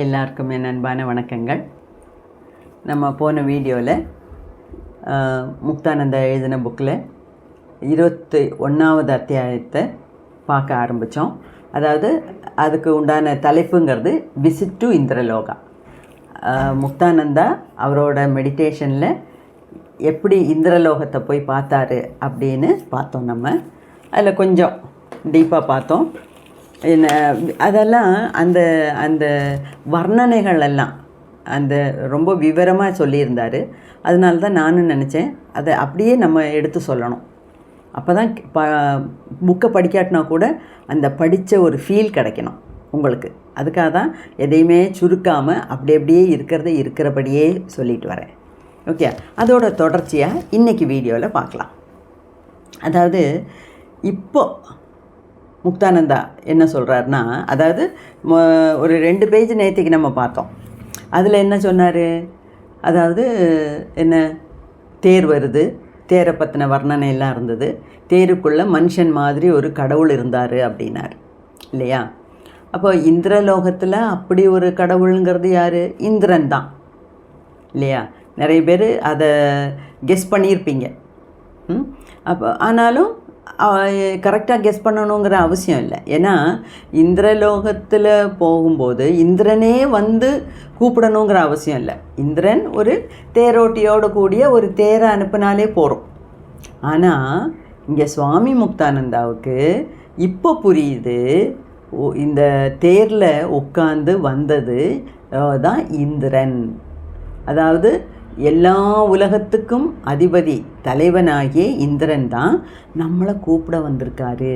எல்லாருக்கும் என் அன்பான வணக்கங்கள். நம்ம போன வீடியோவில் முக்தானந்தா எழுதின புக்கில் 21வது அத்தியாயத்தை பார்க்க ஆரம்பித்தோம். அதாவது அதுக்கு உண்டான தலைப்புங்கிறது விசிட் டு இந்திரலோகா. முக்தானந்தா அவரோட மெடிடேஷனில் எப்படி இந்திரலோகத்தை போய் பார்த்தாரு அப்படின்னு பார்த்தோம். நம்ம அதில் கொஞ்சம் டீப்பாக பார்த்தோம். என்ன அதெல்லாம் அந்த அந்த வர்ணனைகள் எல்லாம் அந்த ரொம்ப விவரமாக சொல்லியிருந்தார். அதனால தான் நானும் நினச்சேன் அதை அப்படியே நம்ம எடுத்து சொல்லணும். அப்போ தான் புக்கை படிக்காட்டினா கூட அந்த படித்த ஒரு ஃபீல் கிடைக்கணும் உங்களுக்கு. அதுக்காக தான் எதையுமே சுருக்காமல் அப்படியே இருக்கிறபடியே சொல்லிட்டு வரேன். ஓகே, அதோட தொடர்ச்சியாக இன்றைக்கி வீடியோவில் பார்க்கலாம். அதாவது இப்போது முக்தானந்தா என்ன சொல்கிறாருன்னா, அதாவது ஒரு 2 பேஜ் நேற்றுக்கு நம்ம பார்த்தோம். அதில் என்ன சொன்னார்? அதாவது என்ன, தேர் வருது, தேரை பற்றின வர்ணனை எல்லாம் இருந்தது. தேருக்குள்ளே மனுஷன் மாதிரி ஒரு கடவுள் இருந்தார் அப்படின்னார் இல்லையா? அப்போ இந்திரலோகத்தில் அப்படி ஒரு கடவுளுங்கிறது யார்? இந்திரன் தான் இல்லையா? நிறைய பேர் அதை கெஸ் பண்ணியிருப்பீங்க. அப்போ ஆனாலும் கரெக்டாக கெஸ் பண்ணணுங்கிற அவசியம் இல்லை. ஏன்னா இந்திரலோகத்தில் போகும்போது இந்திரனே வந்து கூப்பிடணுங்கிற அவசியம் இல்லை. இந்திரன் ஒரு தேரோட்டியோடு கூடிய ஒரு தேரை அனுப்பினாலே போகிறோம். ஆனால் இங்கே சுவாமி முக்தானந்தாவுக்கு இப்போ புரியுது, இந்த தேரில் உட்காந்து வந்தது தான் இந்திரன். அதாவது எல்லா உலகத்துக்கும் அதிபதி தலைவனாகிய இந்திரன் தான் நம்மளை கூப்பிட வந்திருக்காரு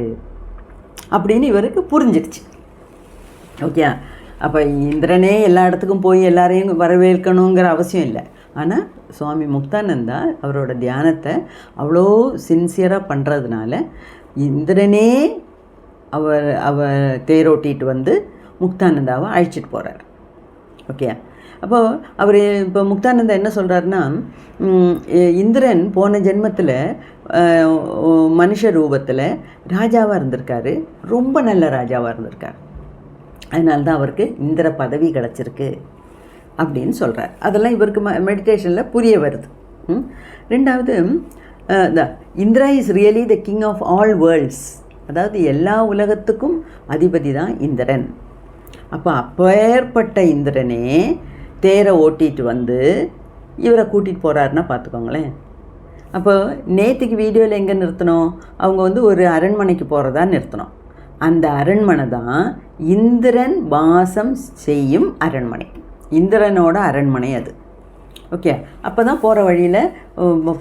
அப்படின்னு இவருக்கு புரிஞ்சிடுச்சு. ஓகே, அப்போ இந்திரனே எல்லா இடத்துக்கும் போய் எல்லாரையும் வரவேற்கணுங்கிற அவசியம் இல்லை. ஆனால் சுவாமி முக்தானந்தா அவரோட தியானத்தை அவ்வளோ சின்சியராக பண்ணுறதுனால இந்திரனே அவர் தேரோட்டிட்டு வந்து முக்தானந்தாவை அழைச்சிட்டு போகிறார். ஓகே, அப்போது அவர் இப்போ முக்தானந்தா என்ன சொல்கிறாருன்னா, இந்திரன் போன ஜென்மத்தில் மனுஷ ரூபத்தில் ராஜாவாக இருந்திருக்காரு, ரொம்ப நல்ல ராஜாவாக இருந்திருக்கார். அதனால தான் அவருக்கு இந்திர பதவி கிடச்சிருக்கு அப்படின்னு சொல்கிறார். அதெல்லாம் இவருக்கு மெடிடேஷனில் புரிய வருது. ரெண்டாவது, Indra is really the king of all worlds. அதாவது எல்லா உலகத்துக்கும் அதிபதி தான் இந்திரன். அப்போ அப்பேற்பட்ட இந்திரனே தேரை ஓட்டிகிட்டு வந்து இவரை கூட்டிகிட்டு போகிறாருன்னா பார்த்துக்கோங்களேன். அப்போ நேற்றுக்கு வீடியோவில் எங்கே நிறுத்தினோம்? அவங்க வந்து ஒரு அரண்மனைக்கு போகிறதா நிறுத்தினோம். அந்த அரண்மனை தான் இந்திரன் வாசம் செய்யும் அரண்மனை, இந்திரனோட அரண்மனை அது. ஓகே, அப்போ தான் போகிற வழியில்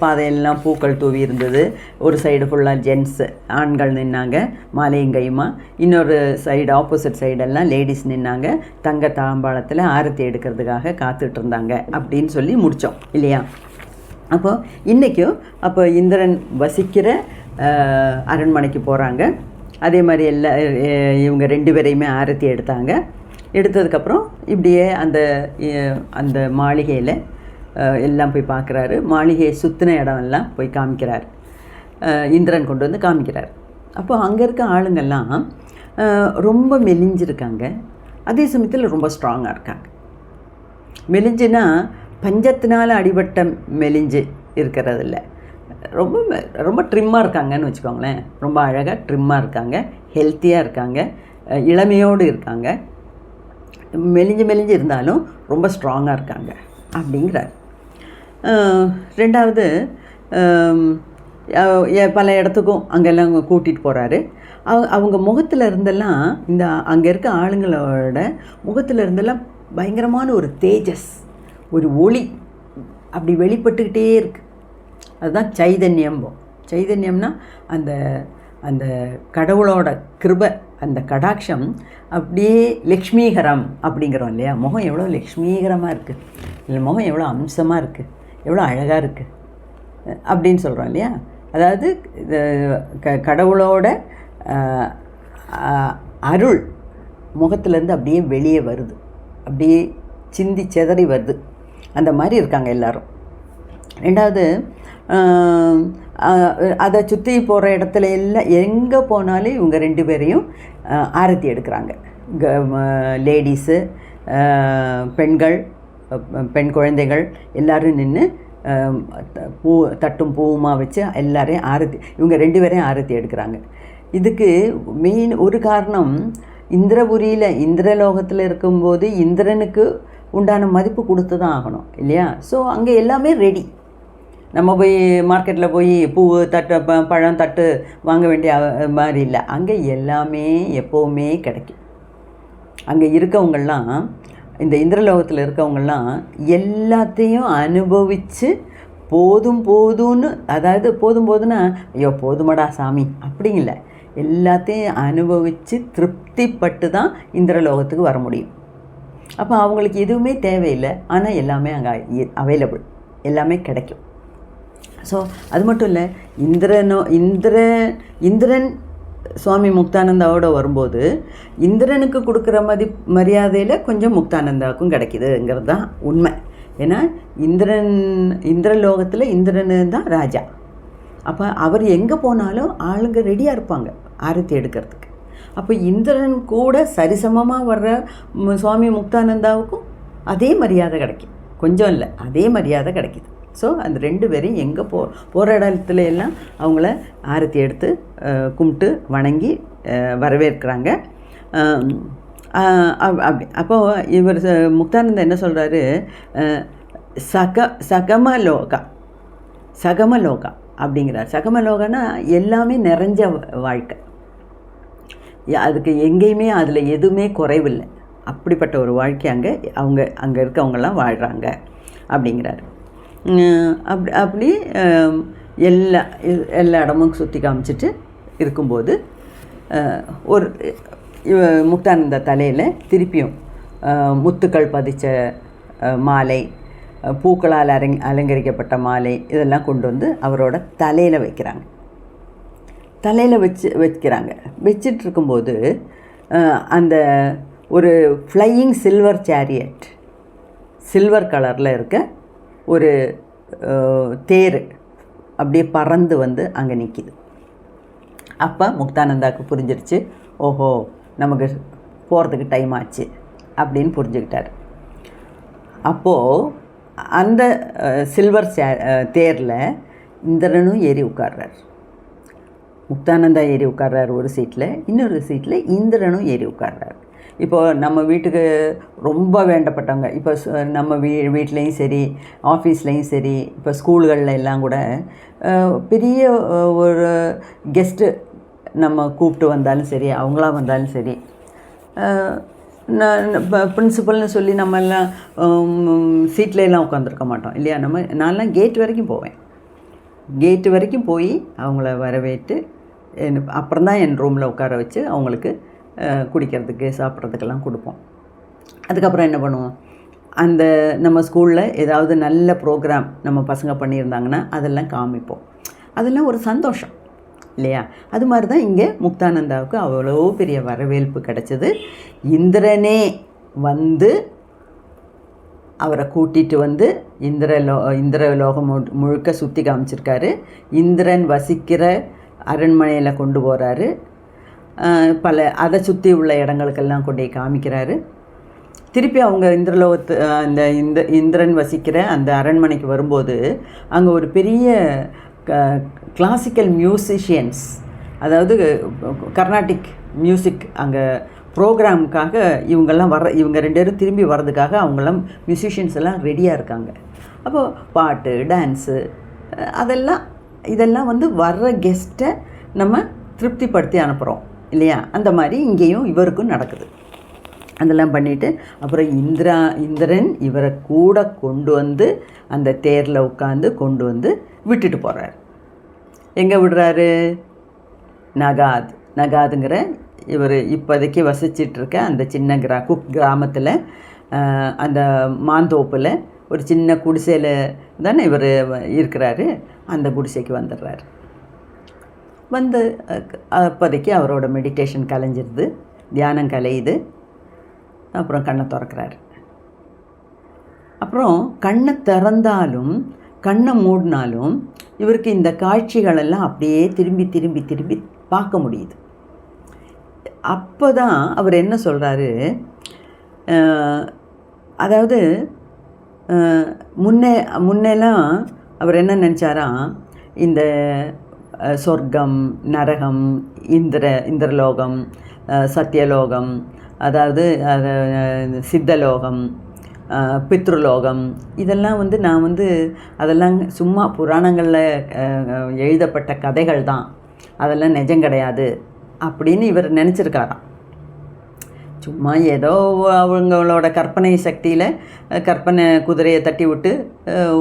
பாதையெல்லாம் பூக்கள் தூவி இருந்தது. ஒரு சைடு ஃபுல்லாக ஜென்ஸு ஆண்கள் நின்னாங்க மாலையும் கையுமா. இன்னொரு சைடு ஆப்போசிட் சைடெல்லாம் லேடிஸ் நின்னாங்க தங்க தாம்பாளத்தில் ஆரத்தி எடுக்கிறதுக்காக காத்துட்டு இருந்தாங்க அப்படின்னு சொல்லி முடித்தோம் இல்லையா? அப்போது இன்றைக்கும் அப்போ இந்திரன் வசிக்கிற அரண்மனைக்கு போகிறாங்க. அதே மாதிரி இவங்க 2 பேரையுமே ஆரத்தி எடுத்தாங்க. எடுத்ததுக்கப்புறம் இப்படியே அந்த மாளிகையில் எல்லாம் போய் பார்க்குறாரு. மாளிகையை சுற்றின இடமெல்லாம் போய் காமிக்கிறார். இந்திரன் கொண்டு வந்து காமிக்கிறார். அப்போ அங்கே இருக்க ஆளுங்கள்லாம் ரொம்ப மெலிஞ்சிருக்காங்க, அதே சமயத்தில் ரொம்ப ஸ்ட்ராங்காக இருக்காங்க. மெலிஞ்சுன்னா பஞ்சத்தினால் அடிபட்ட மெலிஞ்சு இருக்கிறதில்ல, ரொம்ப ட்ரிம்மாக இருக்காங்கன்னு வச்சுக்கோங்களேன். ரொம்ப அழகாக ட்ரிம்மாக இருக்காங்க, ஹெல்த்தியாக இருக்காங்க, இளமையோடு இருக்காங்க. மெலிஞ்சு இருந்தாலும் ரொம்ப ஸ்ட்ராங்காக இருக்காங்க அப்படிங்கிறார். ரெண்டாவது, பல இடத்துக்கும் அங்கெல்லாம் கூட்டிகிட்டு போகிறாரு. அவங்க முகத்தில் இருந்தெல்லாம் அங்கே இருக்க ஆளுங்களோட முகத்தில் இருந்தெல்லாம் பயங்கரமான ஒரு தேஜஸ், ஒரு ஒளி அப்படி வெளிப்பட்டுக்கிட்டே இருக்குது. அதுதான் சைதன்யம்போம். சைதன்யம்னா அந்த அந்த கடவுளோட கிருபை, அந்த கடாட்சம் அப்படியே லக்ஷ்மீகரம் அப்படிங்கிறோம் இல்லையா? முகம் எவ்வளோ லக்ஷ்மீகரமாக இருக்குது, இல்லை முகம் எவ்வளோ அம்சமாக இருக்குது, எவ்வளோ அழகாக இருக்குது அப்படின்னு சொல்கிறோம் இல்லையா? அதாவது கடவுளோட அருள் முகத்துலேருந்து அப்படியே வெளியே வருது, அப்படியே சிந்தி செதறி வருது. அந்த மாதிரி இருக்காங்க எல்லோரும். ரெண்டாவது, அதை சுற்றி போகிற இடத்துல எல்லாம் எங்கே போனாலும் இவங்க 2 பேரையும் ஆரத்தி எடுக்கிறாங்க. லேடிஸு பெண்கள், பெண் குழந்தைகள் எல்லோரும் நின்று பூ தட்டும் பூவுமா வச்சு எல்லாரையும் ஆரத்தி, இவங்க 2 பேரையும் ஆரத்தி எடுக்கிறாங்க. இதுக்கு மெயின் ஒரு காரணம், இந்திரபுரியில் இந்திரலோகத்தில் இருக்கும்போது இந்திரனுக்கு உண்டான மதிப்பு கொடுத்து தான் ஆகணும் இல்லையா? ஸோ அங்கே எல்லாமே ரெடி. நம்ம போய் மார்க்கெட்டில் போய் பூ தட்டு பழம் தட்டு வாங்க வேண்டிய மாதிரி இல்லை. அங்கே எல்லாமே எப்போவுமே கிடைக்கும். அங்கே இருக்கவங்கள்லாம், இந்த இந்திரலோகத்தில் இருக்கவங்கள்லாம் எல்லாத்தையும் அனுபவித்து போதும்னு, அதாவது போதும்னா ஐயோ போதுமடா சாமி அப்படிங்கல, எல்லாத்தையும் அனுபவித்து திருப்திப்பட்டு தான் இந்திரலோகத்துக்கு வர முடியும். அப்போ அவங்களுக்கு எதுவுமே தேவையில்லை, ஆனால் எல்லாமே அங்கே அவைலபிள், எல்லாமே கிடைக்கும். ஸோ அது மட்டும் இல்லை, இந்திரன் சுவாமி முக்தானந்தாவோட வரும்போது இந்திரனுக்கு கொடுக்குற மரியாதையில் கொஞ்சம் முக்தானந்தாவுக்கும் கிடைக்கிதுங்கிறது தான் உண்மை. ஏன்னா இந்திரலோகத்தில் இந்திரன் தான் ராஜா. அப்போ அவர் எங்கே போனாலும் ஆளுங்க ரெடியாக இருப்பாங்க ஆரத்தி எடுக்கிறதுக்கு. அப்போ இந்திரன் கூட சரிசமமாக வர்ற சுவாமி முக்தானந்தாவுக்கும் அதே மரியாதை கிடைக்கும், கொஞ்சம் இல்லை அதே மரியாதை கிடைக்கிது. ஸோ அந்த 2 பேரையும் எங்கே போகிற இடத்துல எல்லாம் அவங்கள ஆரத்தி எடுத்து கும்பிட்டு வணங்கி வரவேற்கிறாங்க. அப்படி அப்போது இவர் முக்தானந்தா என்ன சொல்கிறாரு, சகமலோகா அப்படிங்கிறார். சகமலோகனா எல்லாமே நிறைஞ்ச வாழ்க்கை, அதுக்கு எங்கேயுமே அதில் எதுவுமே குறைவில்லை, அப்படிப்பட்ட ஒரு வாழ்க்கை அங்கே இருக்கவங்கெல்லாம் வாழ்கிறாங்க அப்படிங்கிறாரு. அப்படி எல்லா இடமும் சுற்றி காமிச்சிட்டு இருக்கும்போது ஒரு முக்தானந்த தலையில் திருப்பியும் முத்துக்கள் பதித்த மாலை, பூக்களால் அலங்கரிக்கப்பட்ட மாலை இதெல்லாம் கொண்டு வந்து அவரோட தலையில் வைக்கிறாங்க. வச்சிட்ருக்கும்போது அந்த ஒரு ஃப்ளையிங் சில்வர் சேரியட், சில்வர் கலரில் இருக்க ஒரு தேர் அப்படியே பறந்து வந்து அங்கே நிற்கிது. அப்போ முக்தானந்தாவுக்கு புரிஞ்சிருச்சு, ஓஹோ நமக்கு போகிறதுக்கு டைம் ஆச்சு அப்படின்னு புரிஞ்சுக்கிட்டார். அப்போது அந்த சில்வர் தேரில் இந்திரனும் ஏறி உட்கார்றார். முக்தானந்தா ஏறி உட்கார்றார் ஒரு சீட்டில், இன்னொரு சீட்டில் இந்திரனும் ஏறி உட்கார்றார். இப்போது நம்ம வீட்டுக்கு ரொம்ப வேண்டப்பட்டவங்க, இப்போ நம்ம வீட்லேயும் சரி ஆஃபீஸ்லேயும் சரி இப்போ ஸ்கூல்களில் எல்லாம் கூட பெரிய ஒரு கெஸ்ட்டு நம்ம கூப்பிட்டு வந்தாலும் சரி, அவங்களா வந்தாலும் சரி, பிரின்சிபல்னு சொல்லி நம்ம எல்லாம் சீட்டில் எல்லாம் உட்காந்துருக்க மாட்டோம் இல்லையா? நான்லாம் கேட் வரைக்கும் போவேன். கேட்டு வரைக்கும் போய் அவங்கள வரவேற்று அப்புறம் தான் என் ரூமில் உட்கார வச்சு அவங்களுக்கு குடிக்கிறதுக்கு சாப்பிட்றதுக்கெல்லாம் கொடுப்போம். அதுக்கப்புறம் என்ன பண்ணுவோம், அந்த நம்ம ஸ்கூலில் ஏதாவது நல்ல ப்ரோக்ராம் நம்ம பசங்க பண்ணியிருந்தாங்கன்னா அதெல்லாம் காமிப்போம். அதெல்லாம் ஒரு சந்தோஷம் இல்லையா? அது மாதிரி தான் இங்கே முக்தானந்தாவுக்கு அவ்வளோ பெரிய வரவேற்பு கிடச்சிது. இந்திரனே வந்து அவரை கூட்டிகிட்டு வந்து இந்திரலோகம் முழுக்க சுற்றி காமிச்சிருக்காரு. இந்திரன் வசிக்கிற அரண்மனையில் கொண்டு போகிறாரு. அதை சுற்றி உள்ள இடங்களுக்கெல்லாம் கொண்டு போய் காமிக்கிறாரு. திருப்பி அவங்க இந்திரன் வசிக்கிற அந்த அரண்மனைக்கு வரும்போது அங்கே ஒரு பெரிய கிளாசிக்கல் மியூசிஷியன்ஸ், அதாவது கர்நாடிக் மியூசிக் அங்கே ப்ரோக்ராமுக்காக இவங்க 2 பேரும் திரும்பி வர்றதுக்காக அவங்களாம் மியூசிஷியன்ஸ் எல்லாம் ரெடியாக இருக்காங்க. அப்போது பாட்டு டான்ஸு இதெல்லாம் வந்து வர்ற கெஸ்ட்டை நம்ம திருப்திப்படுத்தி அனுப்புகிறோம் இல்லையா? அந்த மாதிரி இங்கேயும் இவருக்கும் நடக்குது. அதெல்லாம் பண்ணிவிட்டு அப்புறம் இந்திரன் இவரை கூட கொண்டு வந்து அந்த தேரில் உட்காந்து கொண்டு வந்து விட்டுட்டு போகிறார். எங்கே விடுறாரு? நகாதுங்கிற இவர் இப்போதைக்கு வசிச்சிட்ருக்க அந்த சின்ன கிராமத்தில், அந்த மாந்தோப்பில் ஒரு சின்ன குடிசையில் தானே இவர் இருக்கிறாரு. அந்த குடிசைக்கு வந்துடுறாரு. வந்து அப்போதைக்கு அவரோட மெடிடேஷன் கலைஞ்சிருது, தியானம் கலையுது. அப்புறம் கண்ணை திறக்கிறாரு. அப்புறம் கண்ணை திறந்தாலும் கண்ணை மூடினாலும் இவருக்கு இந்த காட்சிகளெல்லாம் அப்படியே திரும்பி திரும்பி திரும்பி பார்க்க முடியுது. அப்போ தான் அவர் என்ன சொல்கிறாரு, அதாவது முன்னெல்லாம் அவர் என்ன நினச்சாராம், இந்த சொர்க்கம், நரகம், இந்திரலோகம், சத்தியலோகம், அதாவது சித்தலோகம், பித்ருலோகம், இதெல்லாம் நான் அதெல்லாம் சும்மா புராணங்களில் எழுதப்பட்ட கதைகள் தான், அதெல்லாம் நிஜம் கிடையாது அப்படின்னு இவர் நினச்சிருக்காராம். சும்மா ஏதோ அவங்களோட கற்பனை சக்தியில் கற்பனை குதிரையை தட்டி விட்டு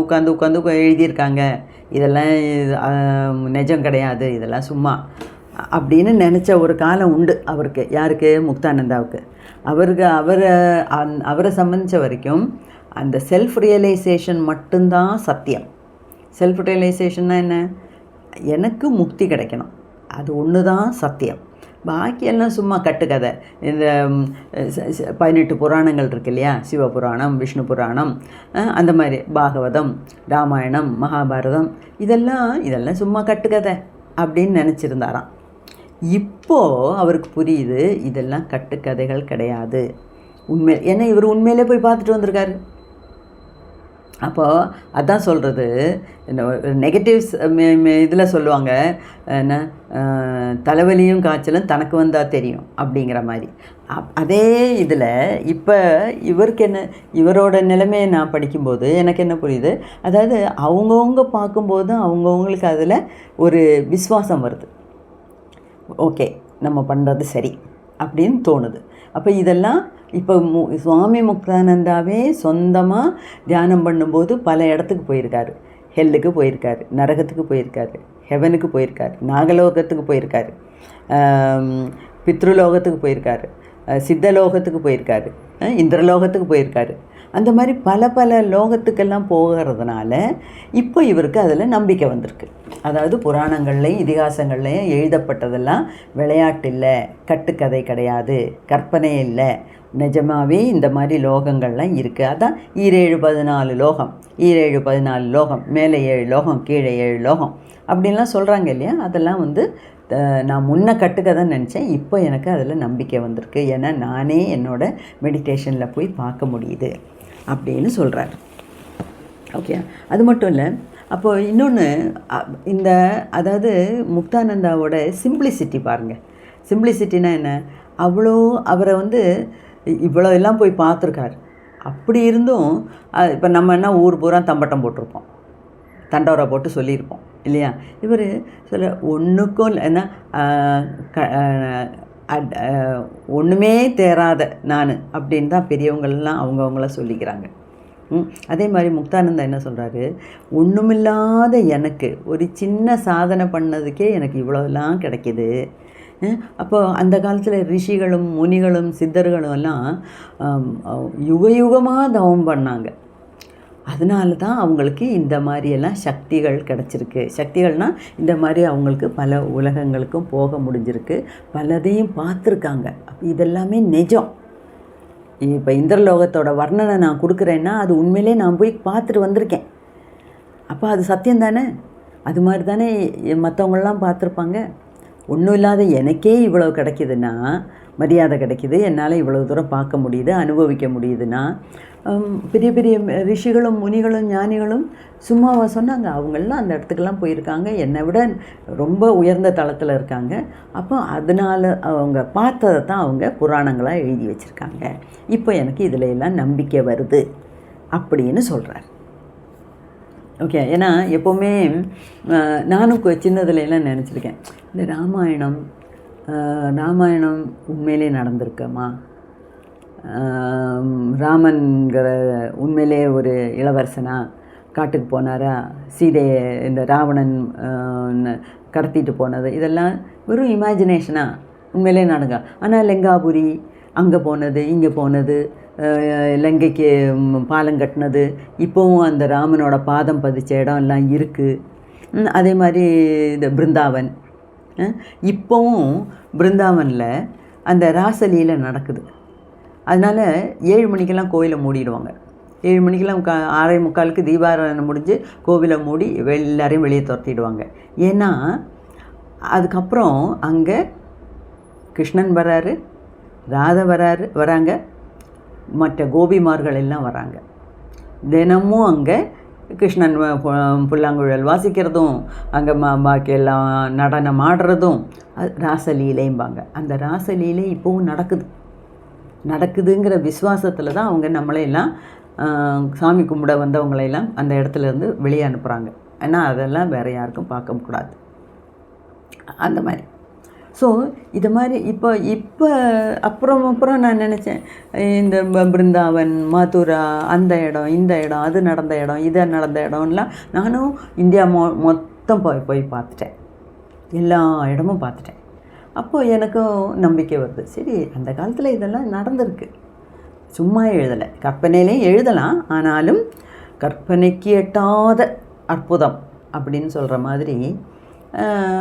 உட்காந்து எழுதியிருக்காங்க, இதெல்லாம் நிஜம் கிடையாது, இதெல்லாம் சும்மா அப்படின்னு நினச்ச ஒரு காலம் உண்டு அவருக்கு. யாருக்கு? முக்தானந்தாவுக்கு. அவரை சம்மந்தித்த வரைக்கும் அந்த செல்ஃப் ரியலைசேஷன் மட்டும்தான் சத்தியம். செல்ஃப் ரியலைசேஷன்னா என்ன? எனக்கு முக்தி கிடைக்கணும், அது ஒன்று தான் சத்தியம். பாக்கியெல்லாம் சும்மா கட்டுக்கதை. இந்த 18 புராணங்கள் இருக்கு இல்லையா, சிவபுராணம், விஷ்ணு புராணம், அந்த மாதிரி பாகவதம், ராமாயணம், மகாபாரதம், இதெல்லாம் சும்மா கட்டுக்கதை அப்படின்னு நினச்சிருந்தாராம். இப்போது அவருக்கு புரியுது இதெல்லாம் கட்டுக்கதைகள் கிடையாது, உண்மை. ஏன்னா இவர் உண்மையிலே போய் பார்த்துட்டு வந்திருக்காரு. அப்போது அதான் சொல்கிறது, நெகட்டிவ்ஸ் இதில் சொல்லுவாங்க என்ன, தலைவலியும் காய்ச்சலும் தனக்கு வந்தால் தெரியும் அப்படிங்கிற மாதிரி. அதே இதில் இப்போ இவருக்கு இவரோட நிலைமையை நான் படிக்கும்போது எனக்கு என்ன புரியுது, அதாவது அவங்கவுங்க பார்க்கும்போது அவங்கவுங்களுக்கு அதில் ஒரு விசுவாசம் வருது. ஓகே, நம்ம பண்ணுறது சரி அப்படின்னு தோணுது. அப்போ இதெல்லாம் இப்போ சுவாமி முக்தானந்தாவே சொந்தமாக தியானம் பண்ணும்போது பல இடத்துக்கு போயிருக்காரு. ஹெல்லுக்கு போயிருக்காரு, நரகத்துக்கு போயிருக்காரு, ஹெவனுக்கு போயிருக்காரு, நாகலோகத்துக்கு போயிருக்காரு, பித்ருலோகத்துக்கு போயிருக்காரு, சித்தலோகத்துக்கு போயிருக்காரு, இந்திரலோகத்துக்கு போயிருக்காரு. அந்த மாதிரி பல லோகத்துக்கெல்லாம் போகிறதுனால இப்போ இவருக்கு அதில் நம்பிக்கை வந்திருக்கு. அதாவது புராணங்கள்லையும் இதிகாசங்கள்லையும் எழுதப்பட்டதெல்லாம் விளையாட்டு இல்லை, கட்டுக்கதை கிடையாது, கற்பனை இல்லை, நிஜமாகவே இந்த மாதிரி லோகங்கள்லாம் இருக்குது. அதான் 14 லோகம், 14 லோகம், மேலே 7 லோகம், கீழே 7 லோகம் அப்படின்லாம் சொல்கிறாங்க இல்லையா. அதெல்லாம் நான் முன்ன கட்டுக்கதான் நினச்சேன், இப்போ எனக்கு அதில் நம்பிக்கை வந்திருக்கு. ஏன்னா நானே என்னோடய மெடிடேஷனில் போய் பார்க்க முடியுது அப்படின்னு சொல்கிறார். ஓகே, அது மட்டும் இல்லை. அப்போது இன்னொன்று, அதாவது முக்தானந்தாவோட சிம்பிளிசிட்டி பாருங்கள். சிம்பிளிசிட்டினா என்ன? அவ்வளோ அவரை இவ்வளோ எல்லாம் போய் பார்த்துருக்காரு. அப்படி இருந்தும் இப்போ நம்ம என்ன ஊர் பூரா தம்பட்டம் போட்டிருப்போம், தண்டோரா போட்டு சொல்லியிருப்போம் இல்லையா. இவர் சொல்ல ஒன்றுக்கும் என்ன ஒன்றுமே தேராத நான் அப்படின்னு தான் பெரியவங்கள்லாம் அவங்கவுங்கள சொல்லிக்கிறாங்க. அதே மாதிரி முக்தானந்தா என்ன சொல்கிறாரு, ஒன்றுமில்லாத எனக்கு ஒரு சின்ன சாதனை பண்ணதுக்கே எனக்கு இவ்வளோலாம் கிடைக்கிது. அப்போது அந்த காலத்தில் ரிஷிகளும் முனிகளும் சித்தர்களும் எல்லாம் யுகமாக தவம் பண்ணாங்க. அதனால தான் அவங்களுக்கு இந்த மாதிரியெல்லாம் சக்திகள் கிடச்சிருக்கு. சக்திகள்னால் இந்த மாதிரி அவங்களுக்கு பல உலகங்களுக்கும் போக முடிஞ்சிருக்கு, பலதையும் பார்த்துருக்காங்க. அப்போ இதெல்லாமே நிஜம். இப்போ இந்திரலோகத்தோட வர்ணனை நான் கொடுக்குறேன்னா அது உண்மையிலே நான் போய் பார்த்துட்டு வந்திருக்கேன். அப்போ அது சத்தியம் தானே. அது மாதிரி தானே மற்றவங்களெலாம் பார்த்துருப்பாங்க. ஒன்றும் இல்லாத எனக்கே இவ்வளோ கிடைக்கிதுன்னா, மரியாதை கிடைக்கிது, என்னால் இவ்வளோ தூரம் பார்க்க முடியுது, அனுபவிக்க முடியுதுன்னா, பெரிய பெரிய ரிஷிகளும் முனிகளும் ஞானிகளும் சும்மாவா சொன்னாங்க? அவங்களாம் அந்த இடத்துக்கெல்லாம் போயிருக்காங்க, என்னை விட ரொம்ப உயர்ந்த தளத்தில் இருக்காங்க. அப்போ அதனால் அவங்க பார்த்ததை தான் அவங்க புராணங்களாக எழுதி வச்சுருக்காங்க. இப்போ எனக்கு இதில் எல்லாம் நம்பிக்கை வருது அப்படின்னு சொல்கிறார். ஓகே, ஏன்னா எப்போவுமே நானும் சின்னதுலாம் நினச்சிருக்கேன், இந்த ராமாயணம் உண்மையிலே நடந்திருக்கமா? ராமன்கிற உண்மையிலே ஒரு இளவரசனா காட்டுக்கு போனாரா? சீதையை இந்த ராவணன் கடத்திட்டு போனது இதெல்லாம் வெறும் இமேஜினேஷனாக உண்மையிலே நடங்க. ஆனால் லெங்காபுரி அங்கே போனது, இங்கே போனது, லங்கைக்கு பாலம் கட்டினது, இப்போவும் அந்த ராமனோட பாதம் பதிச்ச இடம் எல்லாம் இருக்குது. அதே மாதிரி இந்த பிருந்தாவன், இப்போவும் பிருந்தாவனில் அந்த ராசலீலை நடக்குது. அதனால் 7 மணிக்கெல்லாம் கோவிலை மூடிடுவாங்க. 7 மணிக்கெல்லாம் 6:45 தீபாராதனை முடிஞ்சு கோவிலை மூடி எல்லாரையும் வெளியே துரத்திடுவாங்க. ஏன்னா அதுக்கப்புறம் அங்கே கிருஷ்ணன் வராரு, ராதை வராங்க, மற்ற கோபிமார்கள் எல்லாம் வராங்க. தினமும் அங்கே கிருஷ்ணன் புல்லாங்குழல் வாசிக்கிறதும் அங்கே பாக்கி எல்லாம் நடனம் ஆடுறதும் ராசலீலைம்பாங்க. அந்த ராசலீலை இப்போவும் நடக்குதுங்கிற விசுவாசத்தில் தான் அவங்க நம்மளையெல்லாம் சாமி கும்பிட வந்தவங்களையெல்லாம் அந்த இடத்துலேருந்து வெளியே அனுப்புகிறாங்க. ஏன்னா அதெல்லாம் வேறு யாருக்கும் பார்க்கக்கூடாது அந்த மாதிரி. ஸோ இது மாதிரி இப்போ அப்புறம் நான் நினச்சேன், இந்த பிருந்தாவன், மதுரா, அந்த இடம், இந்த இடம், அது நடந்த இடம், இதை நடந்த இடம்லாம் நானும் இந்தியா மொத்தம் போய் பார்த்துட்டேன். எல்லா இடமும் பார்த்துட்டேன். அப்போது எனக்கும் நம்பிக்கை வருது, சரி அந்த காலத்தில் இதெல்லாம் நடந்திருக்கு, சும்மா எழுதலை, கற்பனையிலையும் எழுதலாம், ஆனாலும் கற்பனைக்கு எட்டாத அற்புதம் அப்படின்னு சொல்கிற மாதிரி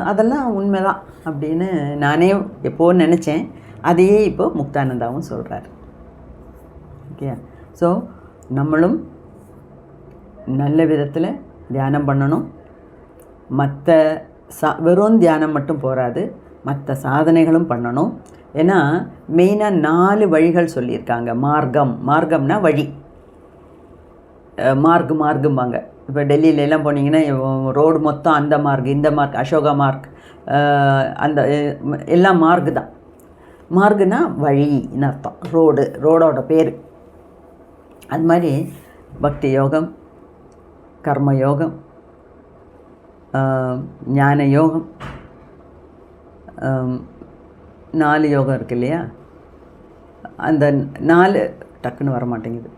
அதெல்லாம் உண்மைதான் அப்படின்னு நானே எப்போ நினச்சேன். அதையே இப்போ முக்தானந்தாவும் சொல்கிறார். ஓகே, ஸோ நம்மளும் நல்ல விதத்தில் தியானம் பண்ணணும். மற்ற வெறும் தியானம் மட்டும் போகாது, மற்ற சாதனைகளும் பண்ணணும். ஏன்னா மெயினாக 4 வழிகள் சொல்லியிருக்காங்க. மார்க்கம்னா வழி, மார்க்கும்பாங்க. இப்போ டெல்லியிலலாம் போனீங்கன்னா ரோடு மொத்தம் அந்த மார்க், இந்த மார்க், அசோகா மார்க், அந்த எல்லாம் மார்க் தான். மார்க்குனா வழின்னு அர்த்தம், ரோடோட பேர். அது மாதிரி பக்தி யோகம், கர்ம யோகம், ஞான யோகம், 4 யோகம் இருக்கு இல்லையா? அந்த 4 டக்குன்னு வர மாட்டேங்குது.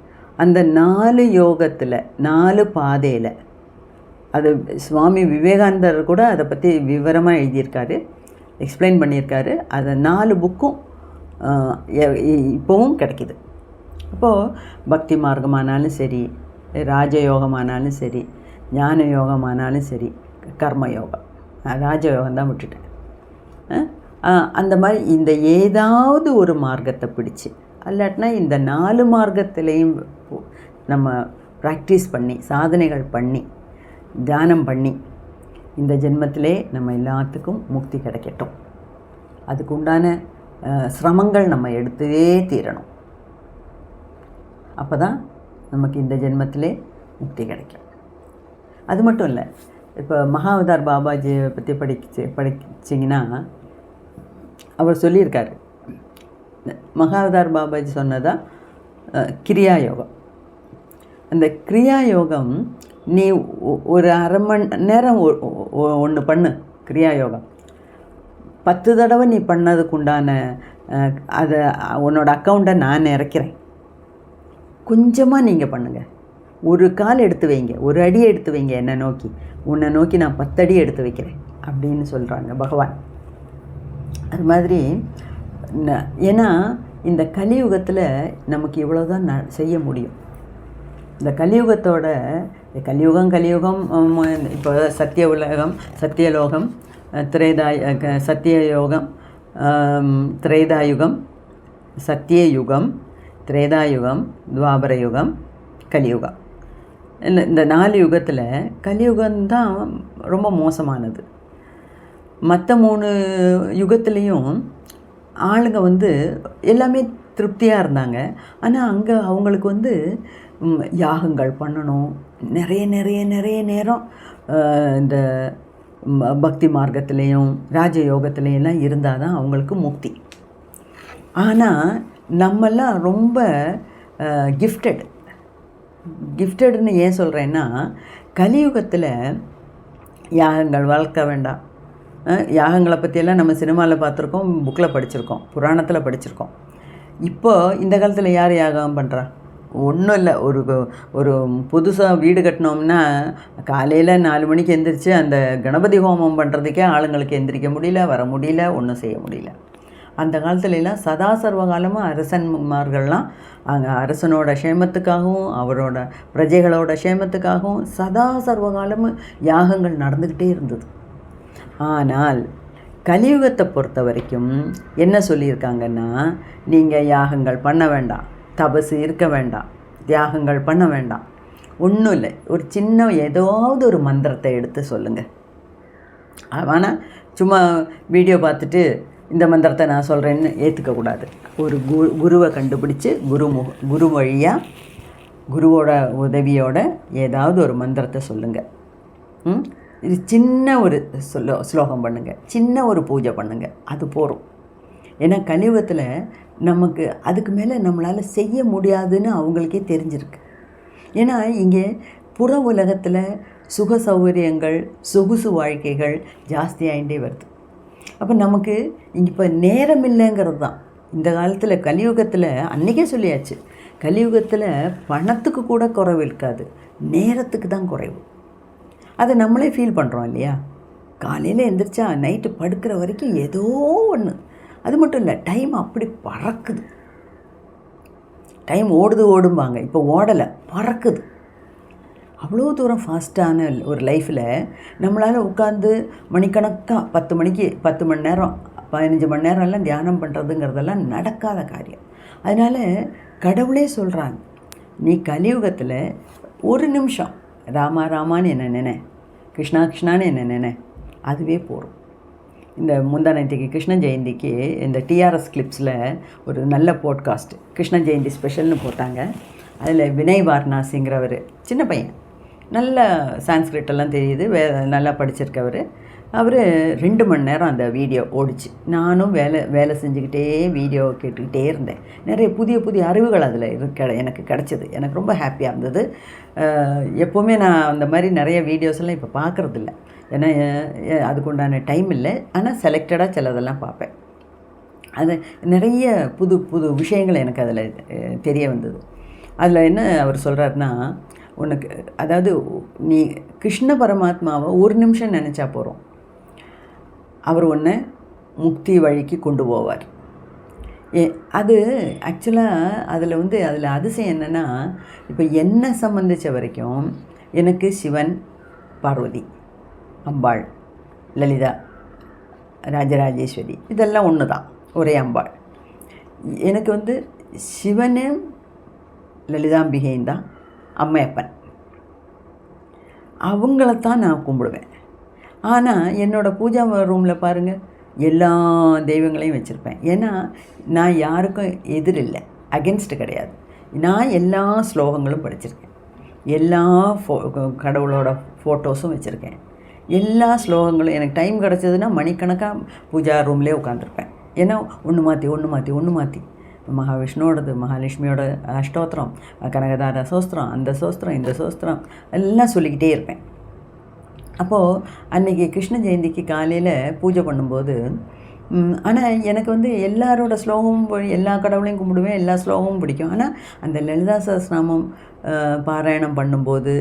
அந்த 4 யோகத்தில் 4 பாதையில் அது சுவாமி விவேகானந்தர் கூட அதை பற்றி விவரமாக எழுதியிருக்காரு, எக்ஸ்பிளைன் பண்ணியிருக்காரு. அதை 4 புக்கும் இப்போவும் கிடைக்கிது. அப்போது பக்தி மார்க்கமானாலும் சரி, ராஜயோகமானாலும் சரி, ஞான யோகமானாலும் சரி, கர்ம யோகம், ராஜயோகம் தான் விட்டுட்டேன். அந்த மாதிரி இந்த ஏதாவது ஒரு மார்க்கத்தை பிடிச்சி, அல்லாட்டினா இந்த 4 மார்க்கத்திலையும் நம்ம ப்ராக்டிஸ் பண்ணி, சாதனைகள் பண்ணி, தியானம் பண்ணி, இந்த ஜென்மத்திலே நம்ம எல்லாத்துக்கும் முக்தி கிடைக்கட்டும். அதுக்கு உண்டான சிரமங்கள் நம்ம எடுத்தே தீரணும். அப்போ தான் நமக்கு இந்த ஜென்மத்திலே முக்தி கிடைக்கும். அது மட்டும் இல்லை, இப்போ மகாவதார் பாபாஜியை பற்றி படிச்சிங்கன்னா அவர் சொல்லியிருக்காரு. மகாவதார் பாபாஜி சொன்னதான் கிரியா யோகம். அந்த கிரியா யோகம் நீ ஒரு அரை மணி நேரம் ஒன்று பண்ணு. கிரியா யோகம் 10 தடவை நீ பண்ணதுக்கு உண்டான அதை உன்னோட அக்கௌண்ட்டை நான் இறக்கிறேன். கொஞ்சமாக நீங்கள் பண்ணுங்கள். ஒரு கால் எடுத்து வைங்க, ஒரு அடி எடுத்து வைங்க என்னை நோக்கி, உன்னை நோக்கி நான் 10 அடி எடுத்து வைக்கிறேன் அப்படின்னு சொல்கிறாங்க பகவான். அது மாதிரி ஏன்னா இந்த கலியுகத்தில் நமக்கு இவ்வளோ தான் செய்ய முடியும். இந்த கலியுகம் இப்போ சத்தியலோகம், சத்தியயோகம், திரேதாயுகம், சத்தியயுகம், திரேதாயுகம், துவாபரயுகம், கலியுகம். இந்த 4 யுகத்தில் கலியுகம்தான் ரொம்ப மோசமானது. மற்ற 3 யுகத்துலேயும் ஆளுங்க எல்லாமே திருப்தியாக இருந்தாங்க. ஆனால் அங்கே அவங்களுக்கு யாகங்கள் பண்ணணும், நிறைய நேரம் இந்த பக்தி மார்க்கத்துலேயும் ராஜயோகத்துலேயும் எல்லாம் இருந்தால் தான் அவங்களுக்கு முக்தி. ஆனால் நம்மெல்லாம் ரொம்ப கிஃப்டடுன்னு ஏன் சொல்கிறேன்னா, கலியுகத்தில் யாகங்கள் வளர்க்க வேண்டாம். யாகங்களை பற்றியெல்லாம் நம்ம சினிமாவில் பார்த்துருக்கோம், புக்கில் படிச்சிருக்கோம், புராணத்தில் படிச்சிருக்கோம். இப்போது இந்த காலத்தில் யார் யாகம் பண்ணுறா? ஒன்றும் இல்லை. ஒரு புதுசாக வீடு கட்டினோம்னா காலையில் 4 மணிக்கு எந்திரிச்சு அந்த கணபதி ஹோமம் பண்ணுறதுக்கே ஆளுங்களுக்கு எந்திரிக்க முடியல, வர முடியல, ஒன்றும் செய்ய முடியல. அந்த காலத்துலலாம் சதா சர்வ காலமும் அரசன்மார்கள்லாம் அங்கே அரசனோட க்ஷேமத்துக்காகவும் அவரோட பிரஜைகளோட க்ஷேமத்துக்காகவும் சதா சர்வ காலமும் யாகங்கள் நடந்துக்கிட்டே இருந்தது. ஆனால் கலியுகத்தை பொறுத்த வரைக்கும் என்ன சொல்லியிருக்காங்கன்னா, நீங்கள் யாகங்கள் பண்ண வேண்டாம், தபசு இருக்க வேண்டாம், தியாகங்கள் பண்ண வேண்டாம், ஒன்றும் இல்லை. ஒரு சின்ன ஏதாவது ஒரு மந்திரத்தை எடுத்து சொல்லுங்கள். ஆனால் சும்மா வீடியோ பார்த்துட்டு இந்த மந்திரத்தை நான் சொல்கிறேன்னு ஏற்றுக்கக்கூடாது. ஒரு குருவை கண்டுபிடிச்சி குரு வழியாக குருவோட உதவியோட ஏதாவது ஒரு மந்திரத்தை சொல்லுங்கள். இது சின்ன ஒரு ஸ்லோகம் பண்ணுங்கள், சின்ன ஒரு பூஜை பண்ணுங்கள், அது போகும். ஏன்னா கலியுகத்தில் நமக்கு அதுக்கு மேலே நம்மளால் செய்ய முடியாதுன்னு அவங்களுக்கே தெரிஞ்சிருக்கு. ஏன்னா இங்கே புற உலகத்தில் சுக சௌகரியங்கள் சொகுசு வாழ்க்கைகள் ஜாஸ்தியாகிட்டே வருது. அப்போ நமக்கு இங்கே இப்போ நேரம் இல்லைங்கிறது தான் இந்த காலத்தில். கலியுகத்தில் அன்றைக்கே சொல்லியாச்சு, கலியுகத்தில் பணத்துக்கு கூட குறைவு இருக்காது, நேரத்துக்கு தான் குறைவு. அதை நம்மளே ஃபீல் பண்ணுறோம் இல்லையா? காலையில் எந்திரிச்சா நைட்டு படுக்கிற வரைக்கும் ஏதோ ஒன்று. அது மட்டும் இல்லை, டைம் அப்படி பறக்குது. டைம் ஓடும்பாங்க, இப்போ ஓடலை, பறக்குது. அவ்வளோ தூரம் ஃபாஸ்ட்டான ஒரு லைஃப்பில் நம்மளால் உட்காந்து மணிக்கணக்காக 10 மணிக்கு 10 மணி நேரம் 15 மணி நேரம் எல்லாம் தியானம் பண்ணுறதுங்கிறதெல்லாம் நடக்காத காரியம். அதனால் கடவுளே சொல்கிறாங்க, நீ கலியுகத்தில் ஒரு நிமிஷம் ராமா ராமான்னு என்ன நினை, கிருஷ்ணா கிருஷ்ணான்னு என்ன நினை, அதுவே போகும். இந்த முந்தானத்துக்கு கிருஷ்ண ஜெயந்திக்கு இந்த டிஆர்எஸ் கிளிப்ஸில் ஒரு நல்ல போட்காஸ்ட் கிருஷ்ண ஜெயந்தி ஸ்பெஷல்னு போட்டாங்க. அதில் வினய் வாரணாசிங்கிறவர் சின்ன பையன், நல்ல சான்ஸ்கிரிட்டெல்லாம் தெரியுது, நல்லா படிச்சிருக்கவர். அவர் 2 மணி நேரம் அந்த வீடியோ ஓடிச்சு. நானும் வேலை செஞ்சுக்கிட்டே வீடியோ கேட்டுக்கிட்டே இருந்தேன். நிறைய புதிய அறிவுகள் அதில் எனக்கு கிடச்சிது. எனக்கு ரொம்ப ஹாப்பியாக இருந்தது. எப்போவுமே நான் அந்த மாதிரி நிறைய வீடியோஸ்லாம் இப்போ பார்க்குறதில்ல, ஏன்னா அதுக்கு உண்டான டைம் இல்லை. ஆனால் செலக்டடாக சிலதெல்லாம் பார்ப்பேன். அது நிறைய புது விஷயங்கள் எனக்கு அதில் தெரிய வந்தது. அதில் என்ன அவர் சொல்கிறாருன்னா, உனக்கு அதாவது நீ கிருஷ்ண பரமாத்மாவை ஒரு நிமிஷம் நினச்சா போகிறோம், அவர் ஒன்று முக்தி வழிக்கு கொண்டு போவார். அது ஆக்சுவலாக அதில் அதிசயம் என்னென்னா, இப்போ என்னை சம்மந்தித்த வரைக்கும் எனக்கு சிவன், பார்வதி, அம்பாள், லலிதா, ராஜராஜேஸ்வரி இதெல்லாம் ஒன்று தான், ஒரே அம்பாள். எனக்கு சிவனும் லலிதாம்பிகையும் தான் அம்மையப்பன், அவங்களத்தான் நான் கும்பிடுவேன். ஆனால் என்னோடய பூஜா ரூமில் பாருங்கள், எல்லா தெய்வங்களையும் வச்சுருப்பேன். ஏன்னா நான் யாருக்கும் எதிரில்லை, அகென்ஸ்ட்டு கிடையாது. நான் எல்லா ஸ்லோகங்களும் படிச்சிருக்கேன், எல்லா கடவுளோட ஃபோட்டோஸும் வச்சுருக்கேன். எல்லா ஸ்லோகங்களும் எனக்கு டைம் கிடச்சதுன்னா மணிக்கணக்காக பூஜா ரூம்லேயே உட்காந்துருப்பேன். ஏன்னா ஒன்று மாற்றி மகாவிஷ்ணுவோடது, மகாலட்சுமியோட அஷ்டோத்திரம், கனகதார சோஸ்திரம், அந்த சோஸ்திரம், இந்த சோஸ்திரம் எல்லாம் சொல்லிக்கிட்டே இருப்பேன். அப்போது அன்றைக்கி கிருஷ்ண ஜெயந்திக்கு காலையில் பூஜை பண்ணும்போது, ஆனால் எனக்கு எல்லாரோட ஸ்லோகமும் எல்லா கடவுளையும் கும்பிடுவேன், எல்லா ஸ்லோகமும் பிடிக்கும். ஆனால் அந்த லலிதா சஹஸ்ரநாமம் பாராயணம் பண்ணும்போது,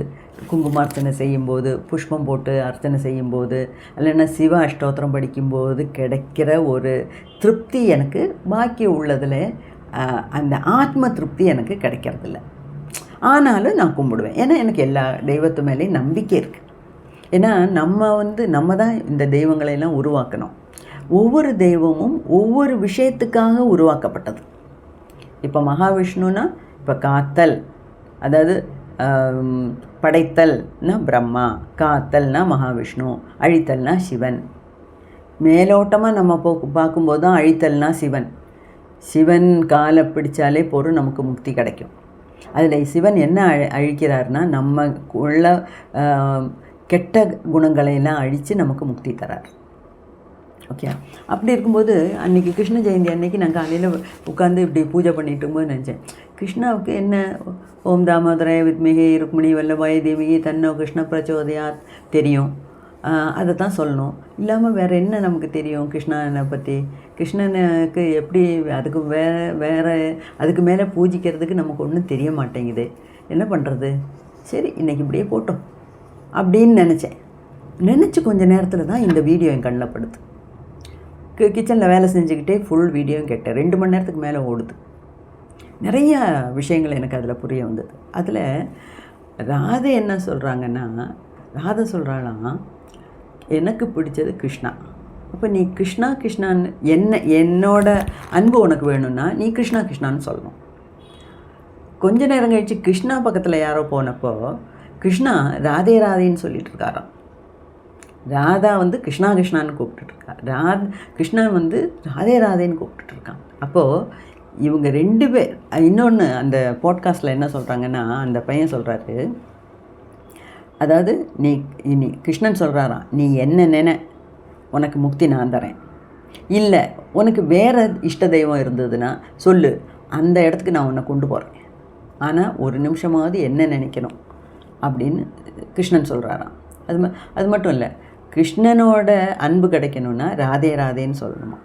குங்குமார்ச்சனை செய்யும்போது, புஷ்பம் போட்டு அர்ச்சனை செய்யும்போது, இல்லைன்னா சிவ அஷ்டோத்திரம் படிக்கும்போது கிடைக்கிற ஒரு திருப்தி எனக்கு பாக்கி உள்ளதில் அந்த ஆத்ம திருப்தி எனக்கு கிடைக்கிறதில்ல. ஆனாலும் நான் கும்பிடுவேன், ஏன்னா எனக்கு எல்லா தெய்வத்து மேலேயும் நம்பிக்கை இருக்குது. ஏன்னா நம்ம தான் இந்த தெய்வங்களையெல்லாம் உருவாக்கணும். ஒவ்வொரு தெய்வமும் ஒவ்வொரு விஷயத்துக்காக உருவாக்கப்பட்டது. இப்போ மகாவிஷ்ணுனா இப்போ காத்தல், அதாவது படைத்தல்னா பிரம்மா, காத்தல்னா மகாவிஷ்ணு, அழித்தல்னா சிவன். மேலோட்டமாக நம்ம பார்க்கும்போது தான் அழித்தல்னா சிவன். சிவன் காலை பிடிச்சாலே போதும் நமக்கு முக்தி கிடைக்கும். அதில் சிவன் என்ன அழிக்கிறார்னா, நம்ம உள்ள கெட்ட குணங்களையெல்லாம் அழித்து நமக்கு முக்தி தரார். ஓகே, அப்படி இருக்கும்போது அன்றைக்கி கிருஷ்ண ஜெயந்தி அன்றைக்கி நான் காலையில் உட்காந்து இப்படி பூஜை பண்ணிட்டு இருக்கும்போது நினச்சேன், கிருஷ்ணாவுக்கு என்ன ஓம் தாமோதராய வித்மகே ருக்மிணி வல்லபாய தேவிகி தன்னோ கிருஷ்ண பிரச்சோதயாத் தெரியும், அதை தான் சொல்லணும். இல்லாமல் வேறு என்ன நமக்கு தெரியும் கிருஷ்ணனை பற்றி? கிருஷ்ணனுக்கு எப்படி அதுக்கு வேறு அதுக்கு மேலே பூஜிக்கிறதுக்கு நமக்கு ஒன்றும் தெரிய மாட்டேங்குது, என்ன பண்ணுறது? சரி, இன்றைக்கி இப்படியே போட்டோம் அப்படின்னு நினச்சி கொஞ்சம் நேரத்தில் தான் இந்த வீடியோ என் கண்ணில் படுது. கிச்சனில் வேலை செஞ்சுக்கிட்டே ஃபுல் வீடியோவும் கேட்டேன். 2 மணி நேரத்துக்கு மேலே ஓடுது. நிறைய விஷயங்கள் எனக்கு அதில் புரிய வந்தது. அதில் ராதை என்ன சொல்கிறாங்கன்னா, ராதை சொல்கிறாளாம், எனக்கு பிடிச்சது கிருஷ்ணா. அப்போ நீ கிருஷ்ணான்னு என்னோட அன்பு உனக்கு வேணும்னா நீ கிருஷ்ணான்னு சொல்லணும். கொஞ்ச நேரம் கழித்து கிருஷ்ணா பக்கத்தில் யாரோ போனப்போ கிருஷ்ணா ராதே ராதேன்னு சொல்லிட்டு இருக்காராம். ராதா வந்து கிருஷ்ணா கிருஷ்ணான்னு கூப்பிட்டுட்ருக்கா, கிருஷ்ணன் வந்து ராதே ராதேன்னு கூப்பிட்டுட்ருக்கான். அப்போது இவங்க 2 பேர். இன்னொன்று அந்த பாட்காஸ்ட்டில் என்ன சொல்கிறாங்கன்னா, அந்த பையன் சொல்கிறாரு, அதாவது நீ கிருஷ்ணன் சொல்கிறாராம், நீ என்ன நினை, உனக்கு முக்தி நான் தரேன். இல்லை உனக்கு வேறு இஷ்ட தெய்வம் இருந்ததுன்னா சொல்லு, அந்த இடத்துக்கு நான் உன்னை கொண்டு போகிறேன். ஆனால் ஒரு நிமிஷமாவது என்ன நினைக்கணும் அப்படின்னு கிருஷ்ணன் சொல்கிறாராம். அது மட்டும் இல்லை, கிருஷ்ணனோட அன்பு கிடைக்கணுன்னா ராதே ராதேன்னு சொல்லணுமா.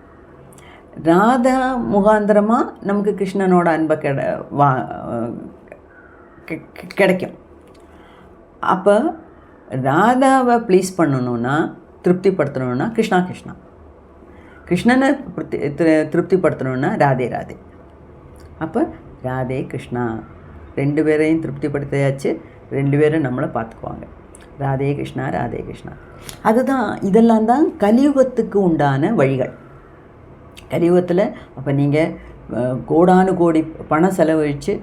ராதா முகாந்திரமாக நமக்கு கிருஷ்ணனோட அன்பை கிடைக்கும். அப்போ ராதாவை ப்ளீஸ் பண்ணணுன்னா, திருப்திப்படுத்தணுன்னா கிருஷ்ணா கிருஷ்ணா, கிருஷ்ணனை திருப்திப்படுத்தணுன்னா ராதே ராதே. அப்போ ராதே கிருஷ்ணா 2 பேரையும் திருப்திப்படுத்தியாச்சு, 2 பேரும் நம்மளை பார்த்துக்குவாங்க. ராதே கிருஷ்ணா ராதே கிருஷ்ணா. அதுதான், இதெல்லாம் தான் கலியுகத்துக்கு உண்டான வழிகள். கலியுகத்தில் அப்போ நீங்கள் கோடானு கோடி பணம் செலவழித்து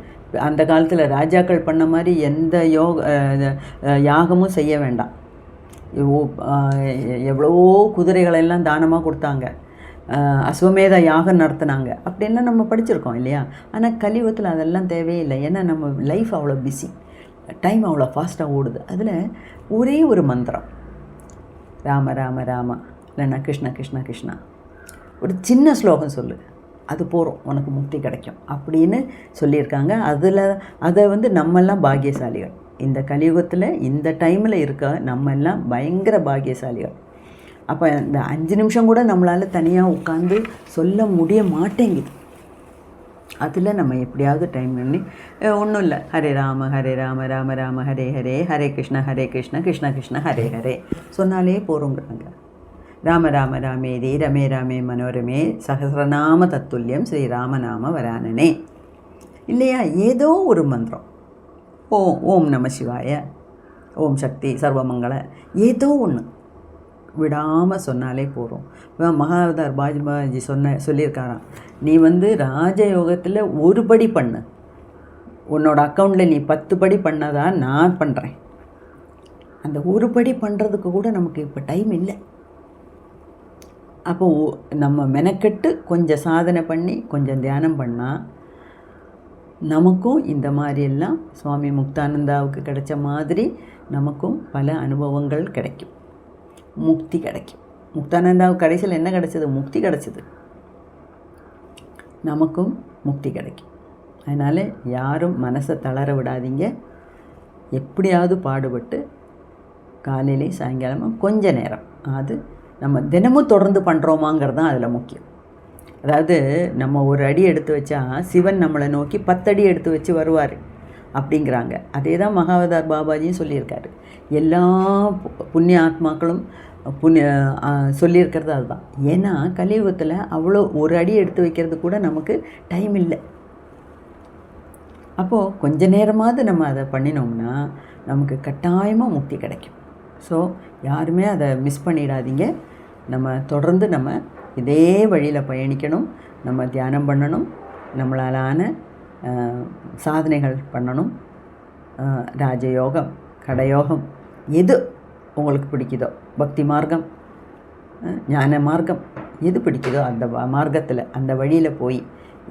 அந்த காலத்தில் ராஜாக்கள் பண்ண மாதிரி எந்த யாகமும் செய்ய வேண்டாம். எவ்வளவோ குதிரைகளெல்லாம் தானமாக கொடுத்தாங்க, அஸ்வமேத யாகம் நடத்தினாங்க, அப்படின்லாம் நம்ம படிச்சிருக்கோம் இல்லையா. ஆனால் கலியுகத்தில் அதெல்லாம் தேவையில்லை. ஏன்னா நம்ம லைஃப் அவ்வளோ பிஸி, டைம் அவ்வளோ ஃபாஸ்ட்டாக ஓடுது. அதில் ஒரே ஒரு மந்திரம், ராம ராம ராமா இல்லைன்னா கிருஷ்ண கிருஷ்ண கிருஷ்ணா, ஒரு சின்ன ஸ்லோகம் சொல்லு, அது போகிறோம், உனக்கு முக்தி கிடைக்கும் அப்படின்னு சொல்லியிருக்காங்க. அதை வந்து நம்மெல்லாம் பாக்கியசாலிகள். இந்த கலியுகத்தில் இந்த டைமில் இருக்க நம்ம எல்லாம் பயங்கர பாக்கியசாலிகள். அப்போ இந்த 5 நிமிஷம் கூட நம்மளால் தனியாக உட்காந்து சொல்ல முடிய மாட்டேங்குது. அதில் நம்ம எப்படியாவது டைம் பண்ணி, ஒன்றும் இல்லை, ஹரே ராம ராம ராம ஹரே ஹரே, ஹரே கிருஷ்ண கிருஷ்ண கிருஷ்ண ஹரே ஹரே சொன்னாலே போகிறோங்கிறாங்க. ராம ராம ராமேதி ரமே ராமே மனோரமே சகசிரநாம தத்துல்யம் ஸ்ரீராமநாம வரானனே. இல்லையா, ஏதோ ஒரு மந்திரம், ஓம் நம சிவாய, ஓம் சக்தி சர்வமங்கள, ஏதோ ஒன்று விடாமல் சொன்னாலே போகிறோம். மகாவதார் பாஜி சொல்லியிருக்காராம், நீ வந்து ராஜயோகத்தில் ஒரு படி பண்ணு, உன்னோட அக்கௌண்ட்டில் நீ 10 படி பண்ணதான் நான் பண்ணுறேன். அந்த ஒரு படி பண்ணுறதுக்கு கூட நமக்கு இப்போ டைம் இல்லை. அப்போது நம்ம மெனக்கெட்டு கொஞ்சம் சாதனை பண்ணி கொஞ்சம் தியானம் பண்ணால் நமக்கும் இந்த மாதிரியெல்லாம் சுவாமி முக்தானந்தாவுக்கு கிடைச்ச மாதிரி நமக்கும் பல அனுபவங்கள் கிடைக்கும், முக்தி கிடைக்கும். முக்தானந்தாவுக்கு கடைசியில் என்ன கிடைச்சது? முக்தி கிடைச்சது. நமக்கும் முக்தி கிடைக்கும். அதனால் யாரும் மனசை தளர விடாதீங்க. எப்படியாவது பாடுபட்டு காலையிலையும் சாயங்காலமும் கொஞ்ச நேரம், அது நம்ம தினமும் தொடர்ந்து பண்ணுறோமாங்கிறது தான் அதில் முக்கியம். அதாவது நம்ம ஒரு அடி எடுத்து வச்சா சிவன் நம்மளை நோக்கி 10 அடி எடுத்து வச்சு வருவார் அப்படிங்கிறாங்க. அதே தான் மகாவதார் பாபாஜியும் சொல்லியிருக்காரு. எல்லா புண்ணிய ஆத்மாக்களும் சொல்லியிருக்கிறது அதுதான். ஏன்னா கலியுகத்தில் அவ்வளோ ஒரு அடி எடுத்து வைக்கிறது கூட நமக்கு டைம் இல்லை. அப்போது கொஞ்ச நேரமாவது நம்ம அதை பண்ணினோம்னா நமக்கு கட்டாயமாக முக்தி கிடைக்கும். ஸோ யாருமே அதை மிஸ் பண்ணிடாதீங்க. நம்ம தொடர்ந்து நம்ம இதே வழியில் பயணிக்கணும். நம்ம தியானம் பண்ணணும், நம்மளாலான சாதனைகள் பண்ணணும். ராஜயோகம், கடயோகம், எது உங்களுக்கு பிடிக்குதோ, பக்தி மார்க்கம், ஞான மார்க்கம், எது பிடிக்குதோ அந்த மார்க்கத்தில் அந்த வழியில் போய்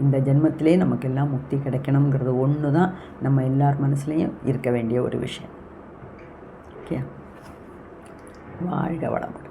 இந்த ஜென்மத்திலே நமக்கெல்லாம் முக்தி கிடைக்கணுங்கிறது ஒன்று தான் நம்ம எல்லார் மனசுலேயும் இருக்க வேண்டிய ஒரு விஷயம். ஓகே, வாழ்க வளமுடன்.